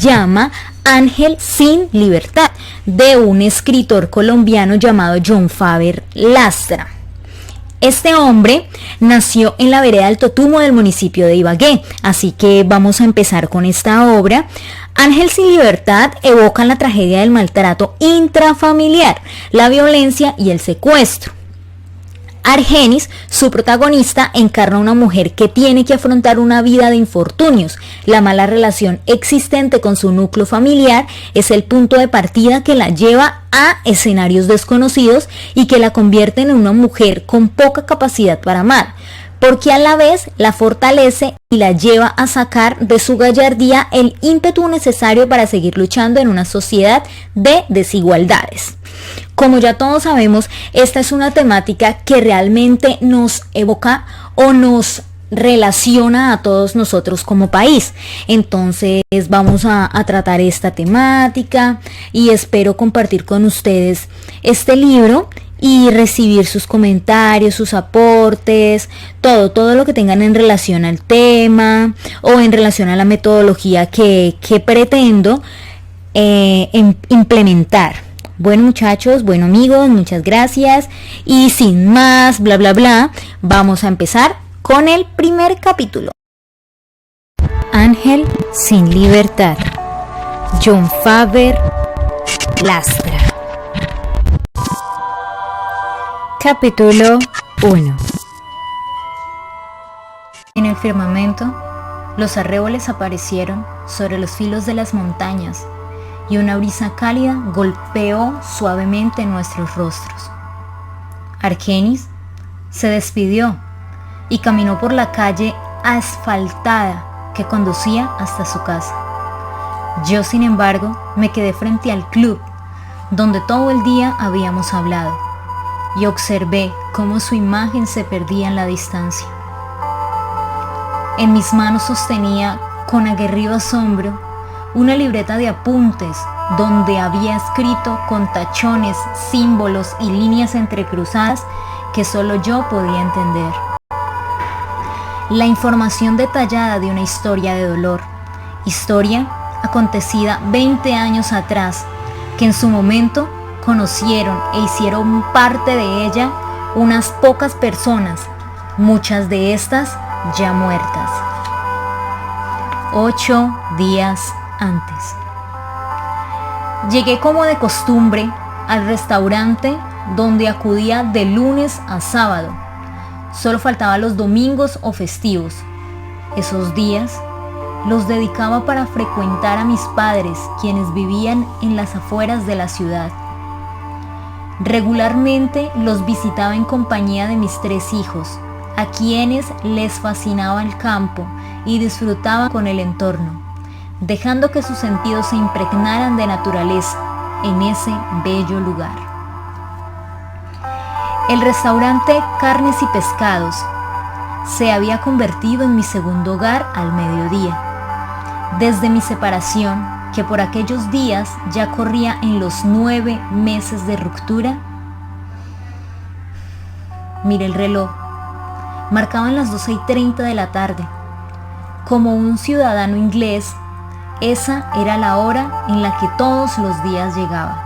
llama Ángel sin libertad, de un escritor colombiano llamado John Faber Lastra. Este hombre nació en la vereda del Totumo del municipio de Ibagué, así que vamos a empezar con esta obra. Ángel sin libertad evoca la tragedia del maltrato intrafamiliar, la violencia y el secuestro. Argenis, su protagonista, encarna a una mujer que tiene que afrontar una vida de infortunios. La mala relación existente con su núcleo familiar es el punto de partida que la lleva a escenarios desconocidos y que la convierte en una mujer con poca capacidad para amar, porque a la vez la fortalece y la lleva a sacar de su gallardía el ímpetu necesario para seguir luchando en una sociedad de desigualdades. Como ya todos sabemos, esta es una temática que realmente nos evoca o nos relaciona a todos nosotros como país. Entonces vamos a tratar esta temática y espero compartir con ustedes este libro y recibir sus comentarios, sus aportes, todo lo que tengan en relación al tema o en relación a la metodología que pretendo implementar. Bueno muchachos, bueno amigos, muchas gracias y sin más bla bla bla, vamos a empezar con el primer capítulo. Ángel sin libertad, John Faber Lastra. Capítulo 1. En el firmamento, los arreboles aparecieron sobre los filos de las montañas y una brisa cálida golpeó suavemente nuestros rostros. Argenis se despidió y caminó por la calle asfaltada que conducía hasta su casa. Yo, sin embargo, me quedé frente al club donde todo el día habíamos hablado y observé cómo su imagen se perdía en la distancia. En mis manos sostenía con aguerrido asombro una libreta de apuntes donde había escrito con tachones, símbolos y líneas entrecruzadas que solo yo podía entender. La información detallada de una historia de dolor, historia acontecida 20 años atrás, que en su momento conocieron e hicieron parte de ella unas pocas personas, muchas de estas ya muertas. 8 días antes. Llegué como de costumbre al restaurante donde acudía de lunes a sábado. Solo faltaba los domingos o festivos. Esos días los dedicaba para frecuentar a mis padres, quienes vivían en las afueras de la ciudad. Regularmente los visitaba en compañía de mis 3 hijos, a quienes les fascinaba el campo y disfrutaban con el entorno, dejando que sus sentidos se impregnaran de naturaleza en ese bello lugar. El restaurante Carnes y Pescados se había convertido en mi segundo hogar al mediodía. Desde mi separación, que por aquellos días ya corría en los 9 meses de ruptura, miré el reloj. Marcaban las 12:30 de la tarde. Como un ciudadano inglés, esa era la hora en la que todos los días llegaba.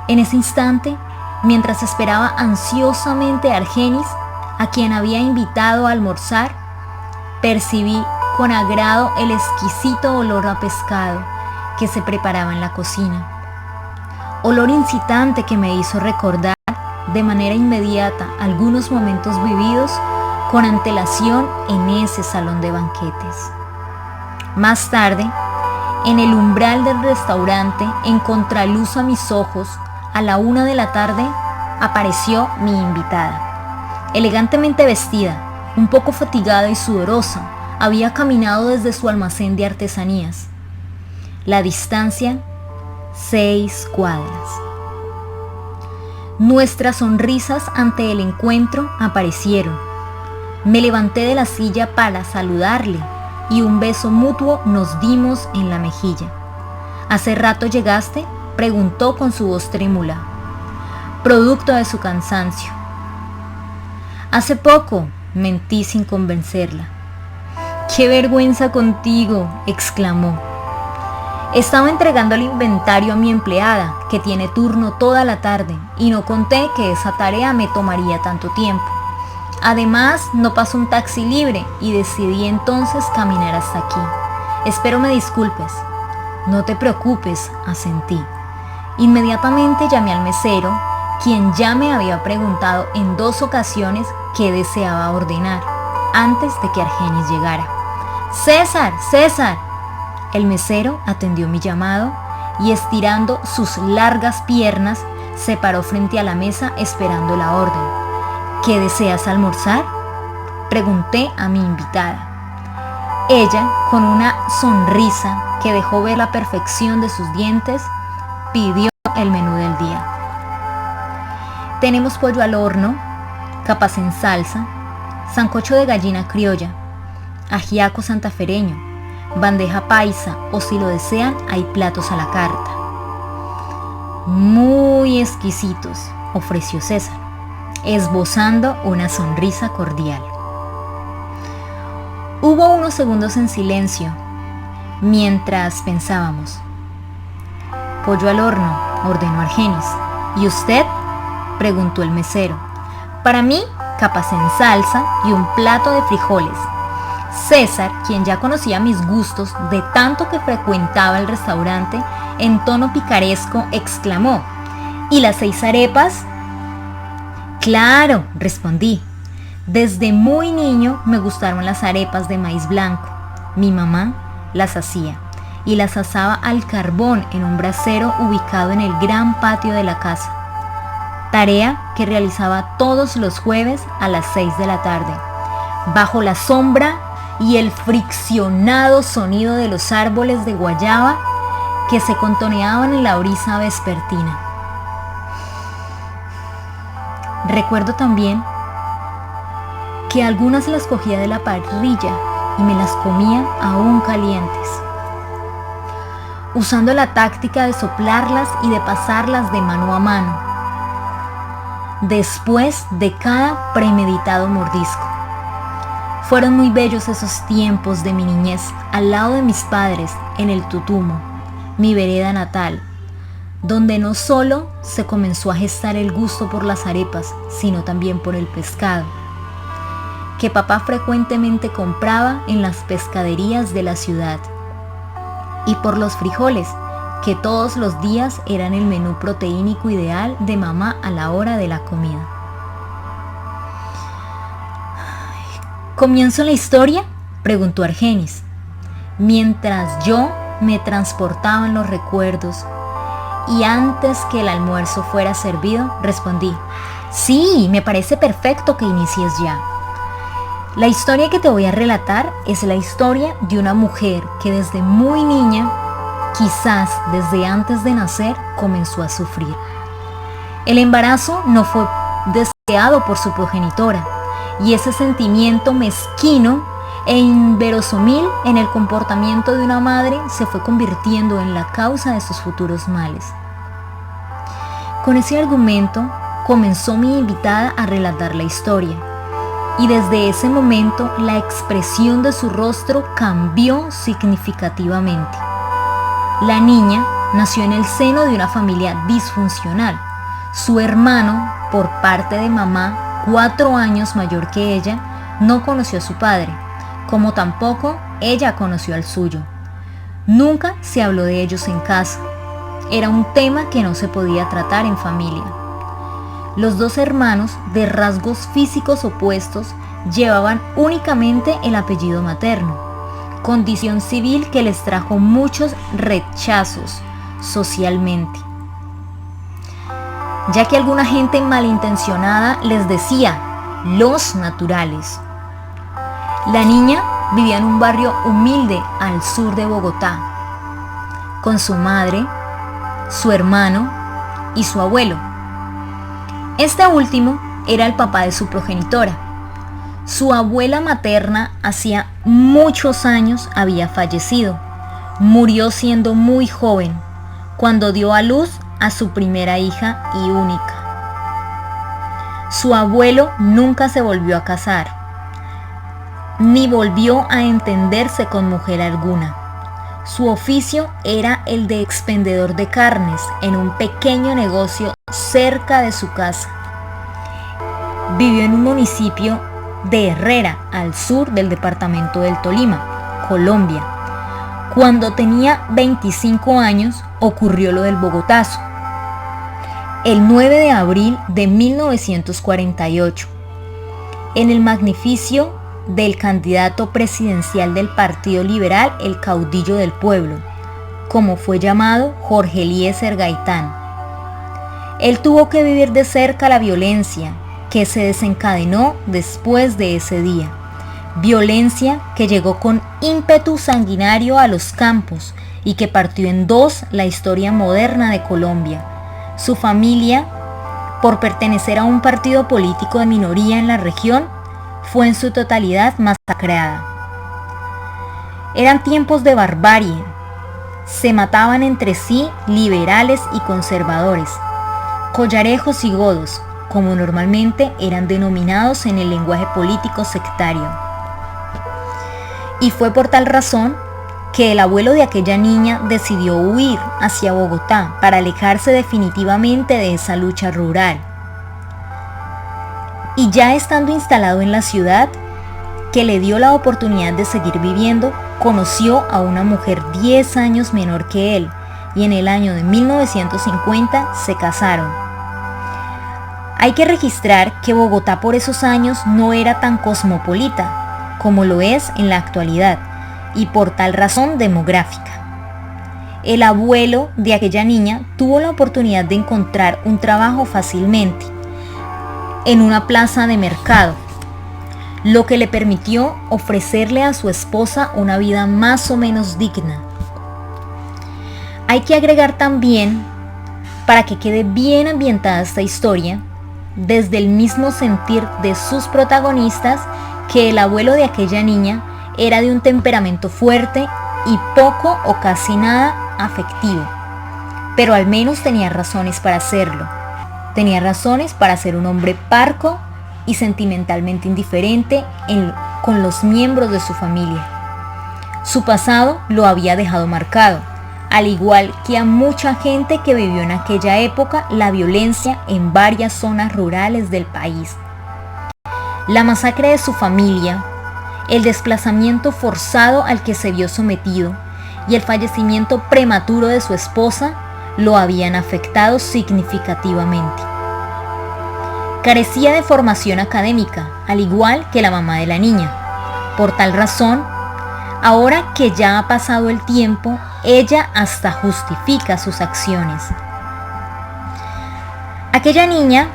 En ese instante, mientras esperaba ansiosamente a Argenis, a quien había invitado a almorzar, percibí con agrado el exquisito olor a pescado que se preparaba en la cocina. Olor incitante que me hizo recordar de manera inmediata algunos momentos vividos con antelación en ese salón de banquetes. Más tarde, en el umbral del restaurante, en contraluz a mis ojos, a la 1 de la tarde, apareció mi invitada. Elegantemente vestida, un poco fatigada y sudorosa, había caminado desde su almacén de artesanías. La distancia, 6 cuadras. Nuestras sonrisas ante el encuentro aparecieron. Me levanté de la silla para saludarle y un beso mutuo nos dimos en la mejilla. ¿Hace rato llegaste?, preguntó con su voz trémula, producto de su cansancio. Hace poco, mentí sin convencerla. ¡Qué vergüenza contigo!, exclamó. Estaba entregando el inventario a mi empleada, que tiene turno toda la tarde, y no conté que esa tarea me tomaría tanto tiempo. Además, no pasó un taxi libre y decidí entonces caminar hasta aquí. Espero me disculpes. No te preocupes, asentí. Inmediatamente llamé al mesero, quien ya me había preguntado en 2 ocasiones qué deseaba ordenar, antes de que Argenis llegara. ¡César! ¡César! El mesero atendió mi llamado y, estirando sus largas piernas, se paró frente a la mesa esperando la orden. ¿Qué deseas almorzar?, pregunté a mi invitada. Ella, con una sonrisa que dejó ver la perfección de sus dientes, pidió el menú del día. Tenemos pollo al horno, capas en salsa, sancocho de gallina criolla, ajiaco santafereño, bandeja paisa, o si lo desean, hay platos a la carta. Muy exquisitos, ofreció César, esbozando una sonrisa cordial. Hubo unos segundos en silencio, mientras pensábamos. Pollo al horno, ordenó Argenis. ¿Y usted?, preguntó el mesero. Para mí, capas en salsa y un plato de frijoles. César, quien ya conocía mis gustos de tanto que frecuentaba el restaurante, en tono picaresco exclamó: ¿y las 6 arepas? Claro, respondí. Desde muy niño me gustaron las arepas de maíz blanco. Mi mamá las hacía y las asaba al carbón en un brasero ubicado en el gran patio de la casa. Tarea que realizaba todos los jueves a las 6 de la tarde, bajo la sombra y el friccionado sonido de los árboles de guayaba que se contoneaban en la brisa vespertina. Recuerdo también que algunas las cogía de la parrilla y me las comía aún calientes, usando la táctica de soplarlas y de pasarlas de mano a mano, después de cada premeditado mordisco. Fueron muy bellos esos tiempos de mi niñez al lado de mis padres en el Tutumo, mi vereda natal, donde no solo se comenzó a gestar el gusto por las arepas, sino también por el pescado, que papá frecuentemente compraba en las pescaderías de la ciudad, y por los frijoles, que todos los días eran el menú proteínico ideal de mamá a la hora de la comida. ¿Comienzo la historia?, preguntó Argenis, mientras yo me transportaba en los recuerdos, y antes que el almuerzo fuera servido, respondí: sí, me parece perfecto que inicies ya. La historia que te voy a relatar es la historia de una mujer que desde muy niña, quizás desde antes de nacer, comenzó a sufrir. El embarazo no fue deseado por su progenitora, y ese sentimiento mezquino e inverosímil en el comportamiento de una madre se fue convirtiendo en la causa de sus futuros males. Con ese argumento comenzó mi invitada a relatar la historia, y desde ese momento la expresión de su rostro cambió significativamente. La niña nació en el seno de una familia disfuncional. Su hermano, por parte de mamá, 4 años mayor que ella, no conoció a su padre, como tampoco ella conoció al suyo. Nunca se habló de ellos en casa. Era un tema que no se podía tratar en familia. Los 2 hermanos, de rasgos físicos opuestos, llevaban únicamente el apellido materno, condición civil que les trajo muchos rechazos socialmente, ya que alguna gente malintencionada les decía los naturales. La niña vivía en un barrio humilde al sur de Bogotá, con su madre, su hermano y su abuelo. Este último era el papá de su progenitora. Su abuela materna hacía muchos años había fallecido. Murió siendo muy joven, cuando dio a luz a su primera hija y única. Su abuelo nunca se volvió a casar. ni volvió a entenderse con mujer alguna. Su oficio era el de expendedor de carnes en un pequeño negocio cerca de su casa. Vivió en un municipio de Herrera, al sur del departamento del Tolima, Colombia. Cuando tenía 25 años ocurrió lo del Bogotazo. El 9 de abril de 1948, en el magnificio del candidato presidencial del Partido Liberal, el caudillo del pueblo, como fue llamado Jorge Eliezer Gaitán. Él tuvo que vivir de cerca la violencia que se desencadenó después de ese día. Violencia que llegó con ímpetu sanguinario a los campos y que partió en dos la historia moderna de Colombia. Su familia, por pertenecer a un partido político de minoría en la región, fue en su totalidad masacrada. Eran tiempos de barbarie. Se mataban entre sí liberales y conservadores, collarejos y godos, como normalmente eran denominados en el lenguaje político sectario. Y fue por tal razón que el abuelo de aquella niña decidió huir hacia Bogotá para alejarse definitivamente de esa lucha rural. Y ya estando instalado en la ciudad, que le dio la oportunidad de seguir viviendo, conoció a una mujer 10 años menor que él y en el año de 1950 se casaron. Hay que registrar que Bogotá por esos años no era tan cosmopolita como lo es en la actualidad y por tal razón demográfica. El abuelo de aquella niña tuvo la oportunidad de encontrar un trabajo fácilmente en una plaza de mercado, lo que le permitió ofrecerle a su esposa una vida más o menos digna. Hay que agregar también, para que quede bien ambientada esta historia, desde el mismo sentir de sus protagonistas, que el abuelo de aquella niña era de un temperamento fuerte y poco o casi nada afectivo, pero al menos tenía razones para hacerlo. Tenía razones para ser un hombre parco y sentimentalmente indiferente con los miembros de su familia. Su pasado lo había dejado marcado, al igual que a mucha gente que vivió en aquella época la violencia en varias zonas rurales del país. La masacre de su familia, el desplazamiento forzado al que se vio sometido y el fallecimiento prematuro de su esposa lo habían afectado significativamente. Carecía de formación académica, al igual que la mamá de la niña. Por tal razón, ahora que ya ha pasado el tiempo, ella hasta justifica sus acciones. Aquella niña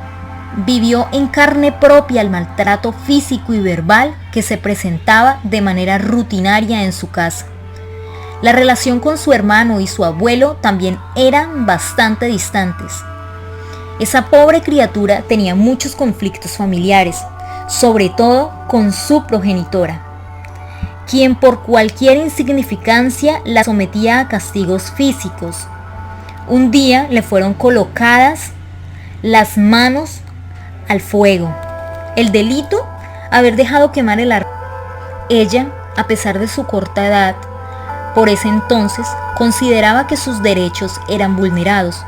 vivió en carne propia el maltrato físico y verbal que se presentaba de manera rutinaria en su casa. La relación con su hermano y su abuelo también eran bastante distantes. Esa pobre criatura tenía muchos conflictos familiares, sobre todo con su progenitora, quien por cualquier insignificancia la sometía a castigos físicos. Un día le fueron colocadas las manos al fuego. El delito, haber dejado quemar el arma. Ella, a pesar de su corta edad, por ese entonces consideraba que sus derechos eran vulnerados,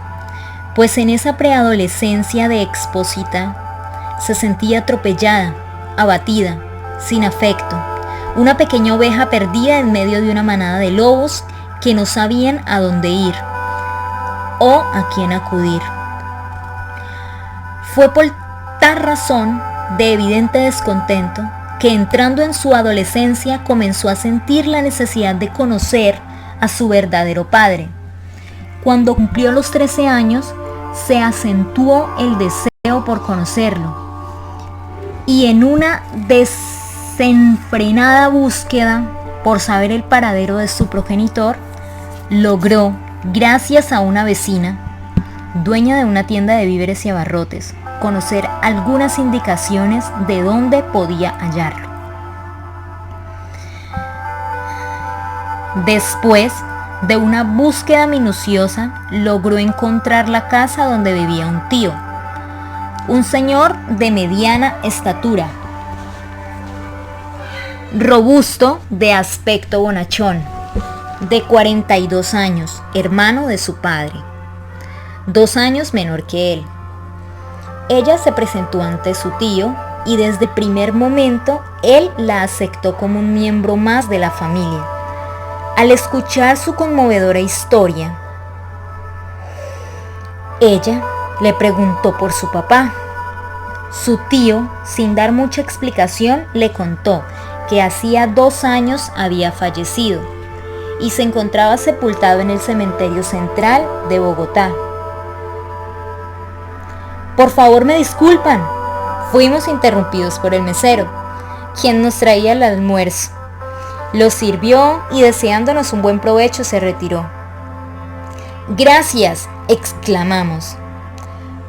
pues en esa preadolescencia de Expósita se sentía atropellada, abatida, sin afecto, una pequeña oveja perdida en medio de una manada de lobos que no sabían a dónde ir o a quién acudir. Fue por tal razón de evidente descontento que entrando en su adolescencia comenzó a sentir la necesidad de conocer a su verdadero padre. Cuando cumplió los 13 años, se acentuó el deseo por conocerlo y en una desenfrenada búsqueda por saber el paradero de su progenitor, logró, gracias a una vecina, dueña de una tienda de víveres y abarrotes, conocer algunas indicaciones de dónde podía hallarlo. Después de una búsqueda minuciosa, logró encontrar la casa donde vivía un tío, un señor de mediana estatura. robusto, de aspecto bonachón, de 42 años, hermano de su padre, 2 años menor que él. Ella se presentó ante su tío y desde el primer momento él la aceptó como un miembro más de la familia. Al escuchar su conmovedora historia, ella le preguntó por su papá. Su tío, sin dar mucha explicación, le contó que hacía 2 años había fallecido y se encontraba sepultado en el cementerio central de Bogotá. Por favor, me disculpan. Fuimos interrumpidos por el mesero, quien nos traía el almuerzo. Lo sirvió y deseándonos un buen provecho se retiró. Gracias, exclamamos.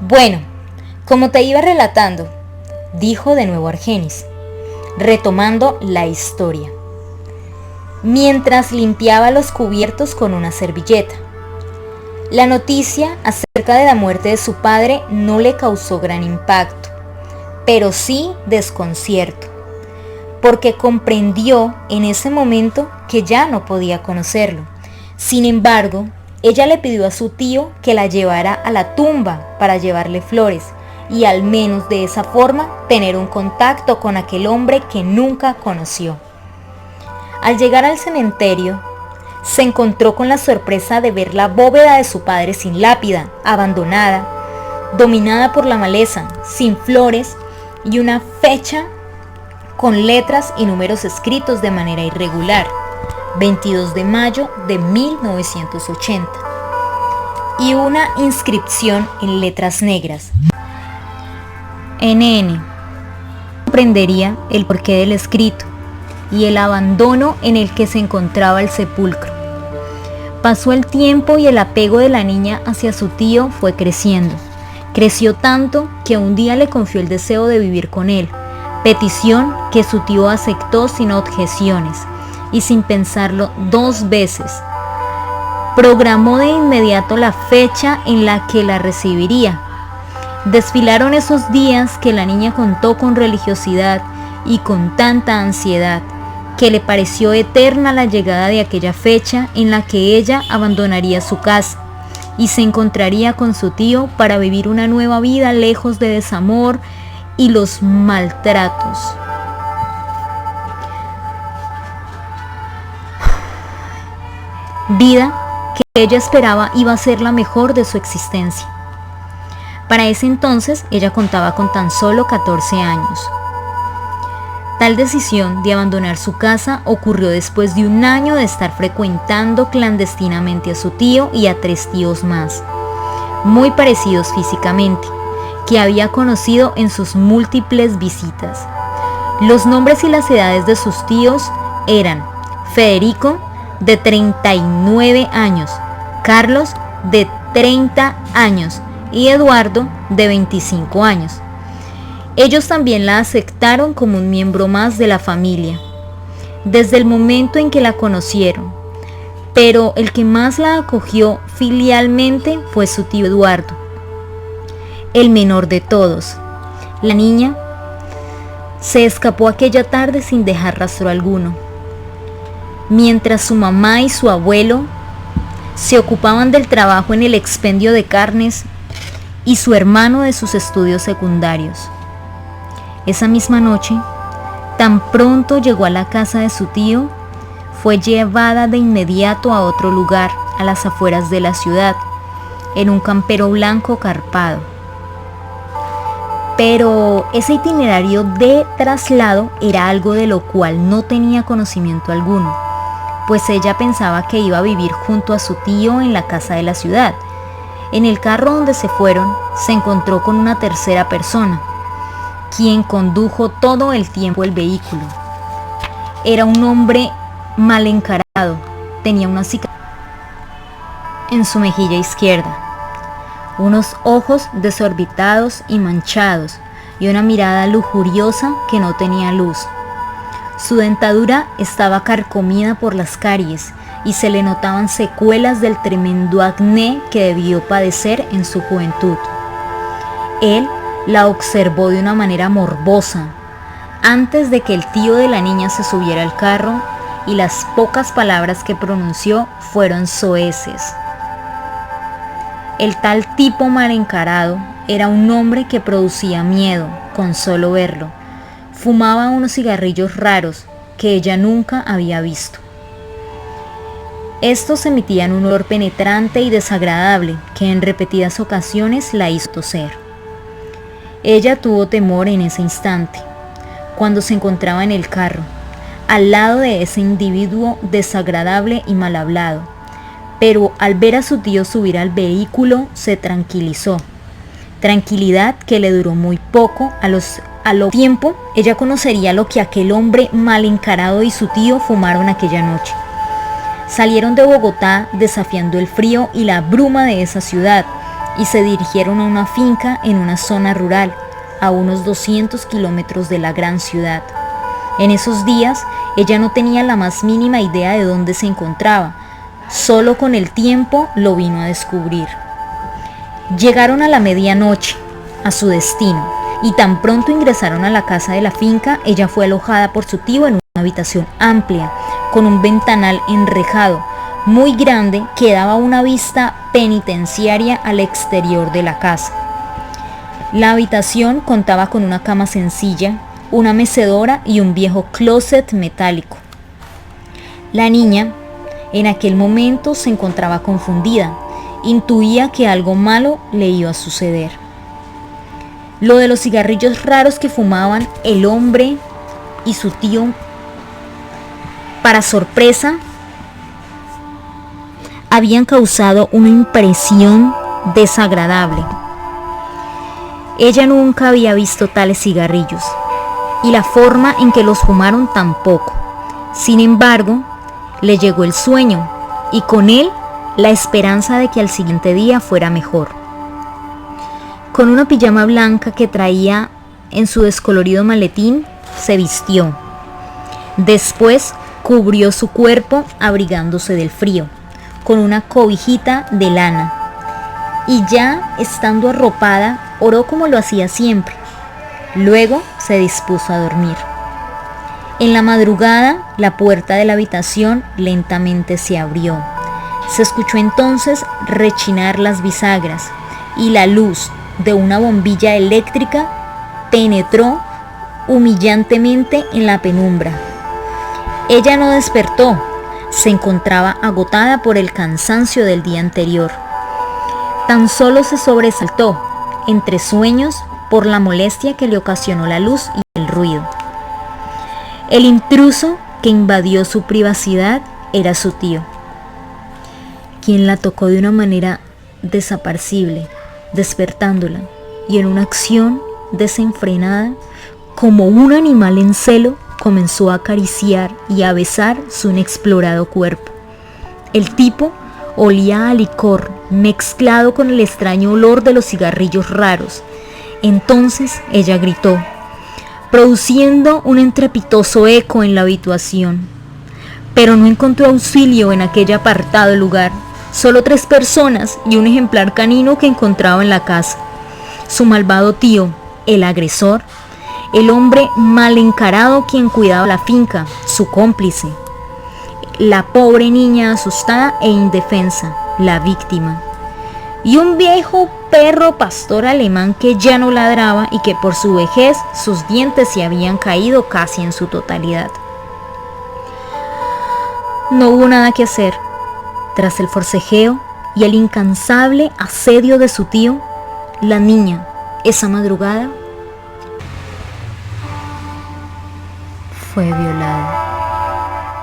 Bueno, como te iba relatando, dijo de nuevo Argenis, retomando la historia, mientras limpiaba los cubiertos con una servilleta. La noticia acerca de la muerte de su padre no le causó gran impacto, pero sí desconcierto, porque comprendió en ese momento que ya no podía conocerlo. Sin embargo, ella le pidió a su tío que la llevara a la tumba para llevarle flores y al menos de esa forma tener un contacto con aquel hombre que nunca conoció. Al llegar al cementerio, se encontró con la sorpresa de ver la bóveda de su padre sin lápida, abandonada, dominada por la maleza, sin flores y una fecha con letras y números escritos de manera irregular, 22 de mayo de 1980, y una inscripción en letras negras. NN. Comprendería el porqué del escrito y el abandono en el que se encontraba el sepulcro. Pasó el tiempo y el apego de la niña hacia su tío fue creciendo. Creció tanto que un día le confió el deseo de vivir con él, petición que su tío aceptó sin objeciones y sin pensarlo 2 veces. Programó de inmediato la fecha en la que la recibiría. Desfilaron esos días que la niña contó con religiosidad y con tanta ansiedad que le pareció eterna la llegada de aquella fecha en la que ella abandonaría su casa y se encontraría con su tío para vivir una nueva vida lejos de desamor y los maltratos. Vida que ella esperaba iba a ser la mejor de su existencia. Para ese entonces ella contaba con tan solo 14 años. Tal decisión de abandonar su casa ocurrió después de 1 año de estar frecuentando clandestinamente a su tío y a 3 tíos más, muy parecidos físicamente, que había conocido en sus múltiples visitas. Los nombres y las edades de sus tíos eran Federico, de 39 años, Carlos, de 30 años y Eduardo, de 25 años. Ellos también la aceptaron como un miembro más de la familia, desde el momento en que la conocieron, pero el que más la acogió filialmente fue su tío Eduardo, el menor de todos. La niña se escapó aquella tarde sin dejar rastro alguno, mientras su mamá y su abuelo se ocupaban del trabajo en el expendio de carnes y su hermano de sus estudios secundarios. Esa misma noche, tan pronto llegó a la casa de su tío, fue llevada de inmediato a otro lugar, a las afueras de la ciudad, en un campero blanco carpado. Pero ese itinerario de traslado era algo de lo cual no tenía conocimiento alguno, pues ella pensaba que iba a vivir junto a su tío en la casa de la ciudad. En el carro donde se fueron, se encontró con una tercera persona, quien condujo todo el tiempo el vehículo. Era un hombre mal encarado, tenía una cicatriz en su mejilla izquierda, unos ojos desorbitados y manchados y una mirada lujuriosa que no tenía luz. Su dentadura estaba carcomida por las caries y se le notaban secuelas del tremendo acné que debió padecer en su juventud. Él la observó de una manera morbosa, antes de que el tío de la niña se subiera al carro, y las pocas palabras que pronunció fueron soeces. El tal tipo mal encarado era un hombre que producía miedo con solo verlo. Fumaba unos cigarrillos raros que ella nunca había visto. Estos emitían un olor penetrante y desagradable que en repetidas ocasiones la hizo toser. Ella tuvo temor en ese instante, cuando se encontraba en el carro, al lado de ese individuo desagradable y mal hablado, pero al ver a su tío subir al vehículo se tranquilizó. Tranquilidad que le duró muy poco. A lo tiempo ella conocería lo que aquel hombre mal encarado y su tío fumaron aquella noche. Salieron de Bogotá desafiando el frío y la bruma de esa ciudad y se dirigieron a una finca en una zona rural, a unos 200 kilómetros de la gran ciudad. En esos días ella no tenía la más mínima idea de dónde se encontraba, solo con el tiempo lo vino a descubrir. Llegaron a la medianoche, a su destino, y tan pronto ingresaron a la casa de la finca, ella fue alojada por su tío en una habitación amplia, con un ventanal enrejado, muy grande, que daba una vista penitenciaria al exterior de la casa. La habitación contaba con una cama sencilla, una mecedora y un viejo closet metálico. La niña, en aquel momento, se encontraba confundida. Intuía que algo malo le iba a suceder. Lo de los cigarrillos raros que fumaban el hombre y su tío, para sorpresa, habían causado una impresión desagradable. Ella nunca había visto tales cigarrillos, y la forma en que los fumaron tampoco. Sin embargo, le llegó el sueño, y con él la esperanza de que al siguiente día fuera mejor. Con una pijama blanca que traía en su descolorido maletín, se vistió. Después cubrió su cuerpo abrigándose del frío, con una cobijita de lana, y ya estando arropada, oró como lo hacía siempre. Luego se dispuso a dormir. En la madrugada, la puerta de la habitación lentamente se abrió. Se escuchó entonces rechinar las bisagras y la luz de una bombilla eléctrica penetró humillantemente en la penumbra. Ella no despertó, se encontraba agotada por el cansancio del día anterior. Tan solo se sobresaltó, entre sueños, por la molestia que le ocasionó la luz y el ruido. El intruso que invadió su privacidad era su tío, quien la tocó de una manera desapacible, despertándola, y en una acción desenfrenada, como un animal en celo, comenzó a acariciar y a besar su inexplorado cuerpo. El tipo olía a licor mezclado con el extraño olor de los cigarrillos raros. Entonces ella gritó, produciendo un estrepitoso eco en la habitación. Pero no encontró auxilio en aquel apartado lugar. Solo 3 personas y un ejemplar canino que encontraba en la casa. Su malvado tío, el agresor, el hombre mal encarado quien cuidaba la finca, su cómplice, la pobre niña asustada e indefensa, la víctima, y un viejo perro pastor alemán que ya no ladraba y que por su vejez sus dientes se habían caído casi en su totalidad. No hubo nada que hacer. Tras el forcejeo y el incansable asedio de su tío, la niña, esa madrugada, fue violada.